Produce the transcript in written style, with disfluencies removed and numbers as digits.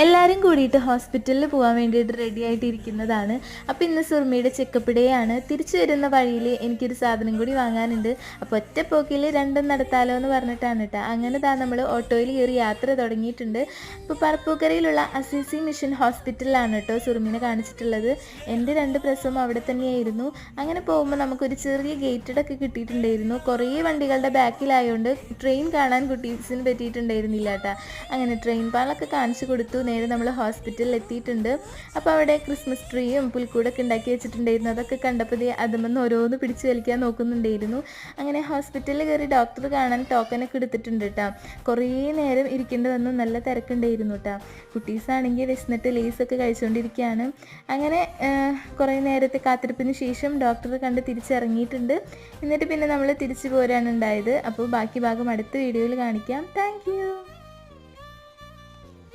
എല്ലാവരും കൂടിയിട്ട് ഹോസ്പിറ്റലിൽ പോകാൻ വേണ്ടിയിട്ട് റെഡി ആയിട്ടിരിക്കുന്നതാണ്. അപ്പോൾ ഇന്ന് സുറുമിയുടെ ചെക്കപ്പ് ഡേ ആണ്. തിരിച്ചു വരുന്ന വഴിയിൽ എനിക്കൊരു സാധനം കൂടി വാങ്ങാനുണ്ട്. അപ്പോൾ ഒറ്റ പോക്കിൽ രണ്ടും നടത്താലോ എന്ന് പറഞ്ഞിട്ടാണ് കേട്ടോ. അങ്ങനെ നമ്മൾ ഓട്ടോയിൽ കയറി യാത്ര തുടങ്ങിയിട്ടുണ്ട്. ഇപ്പോൾ പറപ്പൂക്കരയിലുള്ള അസിസി മിഷൻ ഹോസ്പിറ്റലിലാണ് കേട്ടോ സുറുമിനെ കാണിച്ചിട്ടുള്ളത്. എൻ്റെ 2 പ്രസവം അവിടെ തന്നെയായിരുന്നു. അങ്ങനെ പോകുമ്പോൾ നമുക്കൊരു ചെറിയ ഗേറ്റഡൊക്കെ കിട്ടിയിട്ടുണ്ടായിരുന്നു. കുറേ വണ്ടികളുടെ ബാക്കിലായതുകൊണ്ട് ട്രെയിൻ കാണാൻ കുട്ടീസിന് പറ്റിയിട്ടുണ്ടായിരുന്നില്ല കേട്ടോ. അങ്ങനെ ട്രെയിൻ പാളൊക്കെ കാണിച്ചു കൊടുത്തു. നേരെ നമ്മൾ ഹോസ്പിറ്റലിൽ എത്തിയിട്ടുണ്ട്. അപ്പോൾ അവിടെ ക്രിസ്മസ് ട്രീയും പുൽക്കൂടൊക്കെ ഉണ്ടാക്കി വെച്ചിട്ടുണ്ടായിരുന്നു. അതൊക്കെ കണ്ടപ്പോൾ അതുമെന്ന് ഓരോന്ന് പിടിച്ച് വലിക്കാൻ നോക്കുന്നുണ്ടായിരുന്നു. അങ്ങനെ ഹോസ്പിറ്റലിൽ കയറി ഡോക്ടർ കാണാൻ ടോക്കനൊക്കെ എടുത്തിട്ടുണ്ട് കേട്ടോ. കുറേ നേരം ഇരിക്കേണ്ടി വന്നു. നല്ല തിരക്കുണ്ടായിരുന്നു കേട്ടോ. കുട്ടീസാണെങ്കിൽ വിശന്നിട്ട് ലേസൊക്കെ കഴിച്ചുകൊണ്ടിരിക്കുകയാണ്. അങ്ങനെ കുറേ നേരത്തെ കാത്തിരിപ്പിന് ശേഷം ഡോക്ടറെ കണ്ട് തിരിച്ചിറങ്ങിയിട്ടുണ്ട്. എന്നിട്ട് പിന്നെ നമ്മൾ തിരിച്ചു പോരാണ് ഉണ്ടായത്. അപ്പോൾ ബാക്കി ഭാഗം അടുത്ത വീഡിയോയിൽ കാണിക്കാം. Thank you.